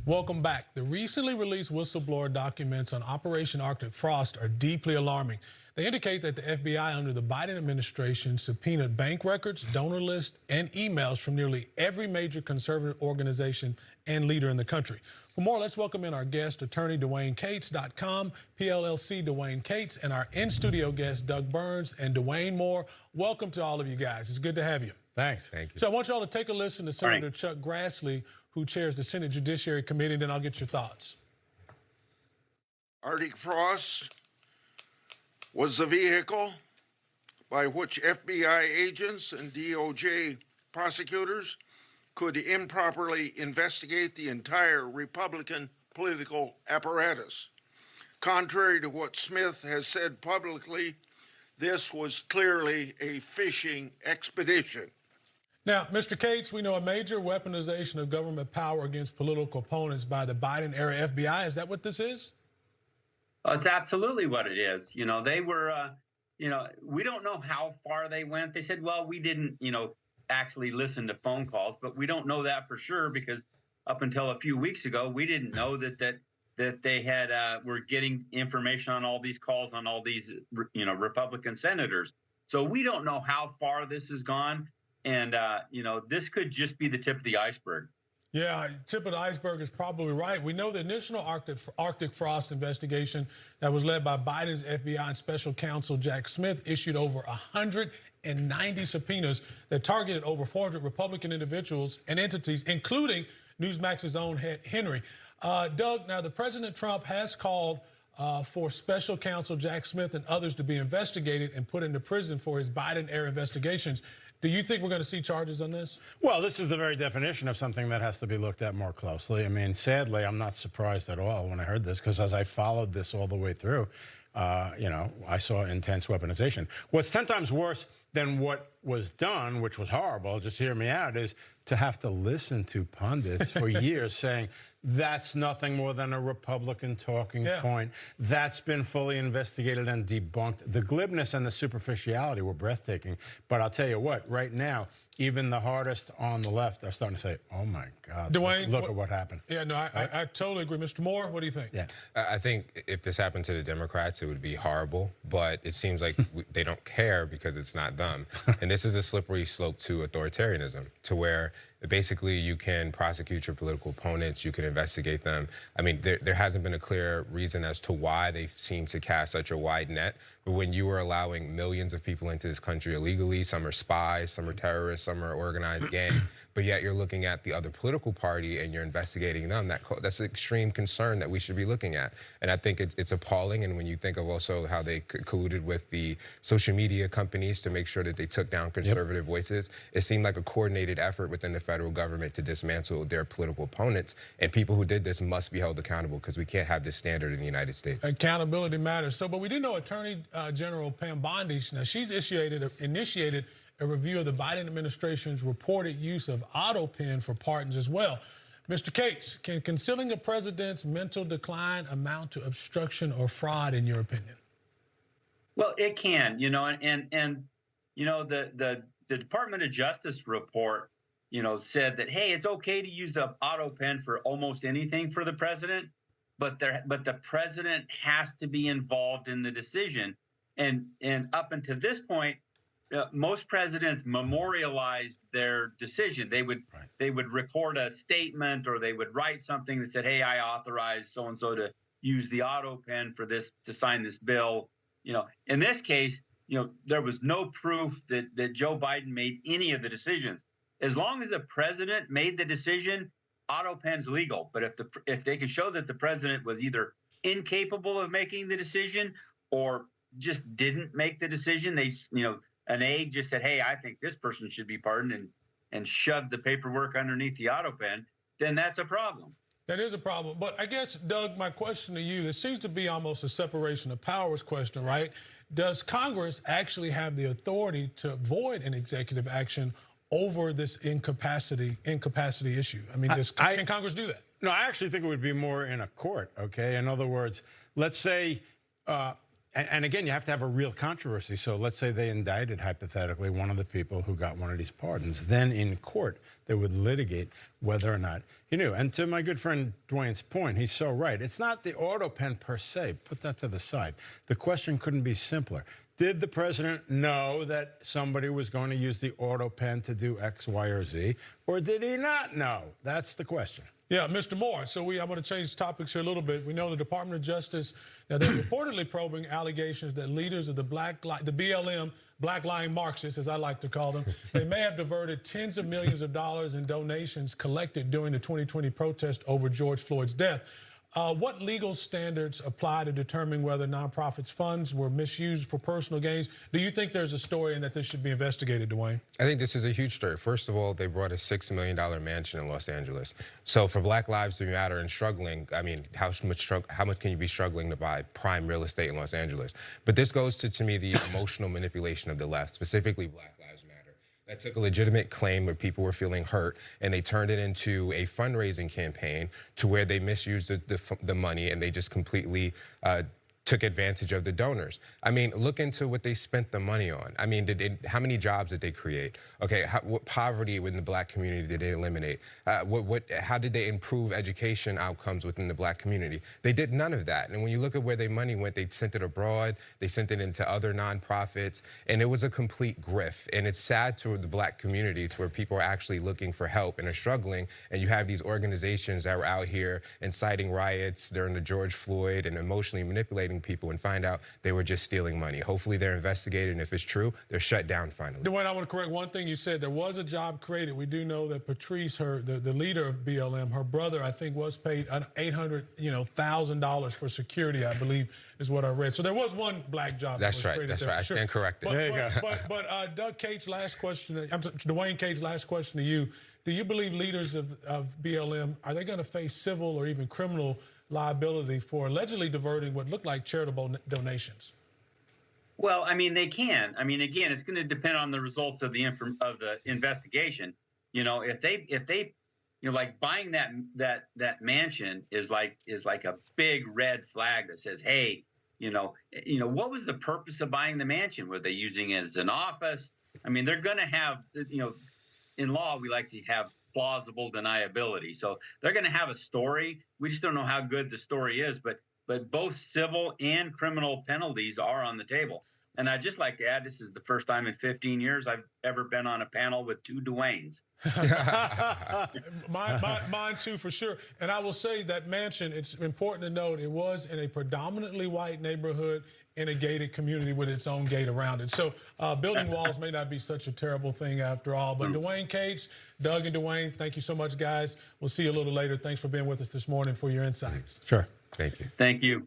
Welcome back. The recently released whistleblower documents on Operation Arctic Frost are deeply alarming. They indicate that the FBI under the Biden administration subpoenaed bank records, donor lists, and emails from nearly every major conservative organization and leader in the country. For more, let's welcome in our guest, attorney DwaneCates.com, PLLC Dwane Cates, and our in-studio guest, Doug Burns and Dwane Moore. Welcome to all of you guys. It's good to have you. Thanks. Thank you. So I want y'all to take a listen to Senator Chuck Grassley, who chairs the Senate Judiciary Committee, and then I'll get your thoughts. Arctic Frost was the vehicle by which FBI agents and DOJ prosecutors could improperly investigate the entire Republican political apparatus. Contrary to what Smith has said publicly, this was clearly a fishing expedition. Now, Mr. Cates, we know a major weaponization of government power against political opponents by the Biden-era FBI. Is that what this is? It's absolutely what it is. You know, they were, we don't know how far they went. They said, well, we didn't, actually listen to phone calls, but we don't know that for sure because up until a few weeks ago, we didn't know that they had were getting information on all these calls on all these, Republican senators. So we don't know how far this has gone. And, this could just be the tip of the iceberg. Yeah, tip of the iceberg is probably right. We know the initial Arctic Frost investigation that was led by Biden's FBI and special counsel Jack Smith issued over 190 subpoenas that targeted over 400 Republican individuals and entities, including Newsmax's own Henry. Doug, now the President Trump has called for special counsel Jack Smith and others to be investigated and put into prison for his Biden-era investigations. Do you think we're going to see charges on this? Well, this is the very definition of something that has to be looked at more closely. I mean, sadly, I'm not surprised at all when I heard this, because as I followed this all the way through, I saw intense weaponization. What's 10 times worse than what was done, which was horrible, just hear me out, is to have to listen to pundits for years saying, that's nothing more than a Republican talking point. That's been fully investigated and debunked. The glibness and the superficiality were breathtaking. But I'll tell you what, right now, even the hardest on the left are starting to say, oh, my God, Dwane, look at what happened. Yeah, no, I totally agree. Mr. Moore, what do you think? Yeah, I think if this happened to the Democrats, it would be horrible. But it seems like they don't care because it's not them. And this is a slippery slope to authoritarianism, to where basically you can prosecute your political opponents, you can investigate them. I mean, there hasn't been a clear reason as to why they seem to cast such a wide net. But when you are allowing millions of people into this country illegally, some are spies, some are terrorists, some are organized gang, but yet you're looking at the other political party and you're investigating them, that's an extreme concern that we should be looking at. And I think it's appalling. And when you think of also how they colluded with the social media companies to make sure that they took down conservative voices, it seemed like a coordinated effort within the federal government to dismantle their political opponents. And people who did this must be held accountable, because we can't have this standard in the United States. Accountability matters. So, but we did know Attorney General Pam Bondi, now she's initiated a review of the Biden administration's reported use of auto pen for pardons as well. Mr. Cates, can concealing a president's mental decline amount to obstruction or fraud, in your opinion? Well, it can, and the Department of Justice report, said that, hey, it's okay to use the auto pen for almost anything for the president, but the president has to be involved in the decision. And up until this point, most presidents memorialized their decision. They would record a statement, or they would write something that said, hey, I authorize so-and-so to use the auto pen for this, to sign this bill. In this case, there was no proof that Joe Biden made any of the decisions. As long as the president made the decision, auto pen's legal. But if they can show that the president was either incapable of making the decision or just didn't make the decision, an aide just said, hey, I think this person should be pardoned, and shoved the paperwork underneath the auto pen, then that's a problem. That is a problem. But I guess, Doug, my question to you, this seems to be almost a separation of powers question, right? Does Congress actually have the authority to void an executive action over this incapacity issue? I mean, can Congress do that? No, I actually think it would be more in a court, okay? In other words, let's say And again, you have to have a real controversy. So let's say they indicted, hypothetically, one of the people who got one of these pardons. Then in court, they would litigate whether or not he knew. And to my good friend Dwane's point, he's so right. It's not the auto pen per se. Put that to the side. The question couldn't be simpler. Did the president know that somebody was going to use the auto pen to do X, Y, or Z? Or did he not know? That's the question. Yeah, Mr. Moore. So I'm going to change topics here a little bit. We know the Department of Justice, now they're reportedly probing allegations that leaders of the BLM, Black Lying Marxists, as I like to call them, they may have diverted tens of millions of dollars in donations collected during the 2020 protest over George Floyd's death. What legal standards apply to determine whether nonprofits' funds were misused for personal gains? Do you think there's a story and that this should be investigated, Dwane? I think this is a huge story. First of all, they brought a $6 million mansion in Los Angeles. So for Black Lives to Matter and struggling, I mean, how much can you be struggling to buy prime real estate in Los Angeles? But this goes to me, the emotional manipulation of the left, specifically Black Lives Matter. That took a legitimate claim where people were feeling hurt, and they turned it into a fundraising campaign to where they misused the money, and they just completely took advantage of the donors. I mean, look into what they spent the money on. I mean, how many jobs did they create? Okay, what poverty within the Black community did they eliminate? How did they improve education outcomes within the Black community? They did none of that. And when you look at where their money went, they sent it abroad, they sent it into other nonprofits, and it was a complete grift. And it's sad to the Black community, to where people are actually looking for help and are struggling, and you have these organizations that were out here inciting riots during the George Floyd and emotionally manipulating people, and find out they were just stealing money. Hopefully they're investigated, and if it's true, they're shut down finally. Dwane, I want to correct one thing you said. There was a job created. We do know that Patrice, the leader of BLM, her brother, I think, was paid $800,000 for security, I believe, is what I read. So there was one Black job. That's that was right. created That's there, right. I for sure. stand corrected. But, There you go. but Doug Cates' last question, Dwane Cates' last question to you. Do you believe leaders of BLM, are they going to face civil or even criminal liability for allegedly diverting what looked like charitable donations? Well, I mean, they can. I mean, again, it's going to depend on the results of the investigation. You know, if they, you know, like buying that mansion is like a big red flag that says, hey, you know, what was the purpose of buying the mansion? Were they using it as an office? I mean, they're going to have, you know, in law, we like to have plausible deniability. So they're going to have a story. We just don't know how good the story is, but both civil and criminal penalties are on the table. And I'd just like to add, this is the first time in 15 years I've ever been on a panel with two Dwanes. Mine too, for sure. And I will say that mansion, it's important to note, it was in a predominantly white neighborhood in a gated community with its own gate around it. So building walls may not be such a terrible thing after all. But Dwane Cates, Doug and Dwane, thank you so much, guys. We'll see you a little later. Thanks for being with us this morning for your insights. Sure. Thank you. Thank you.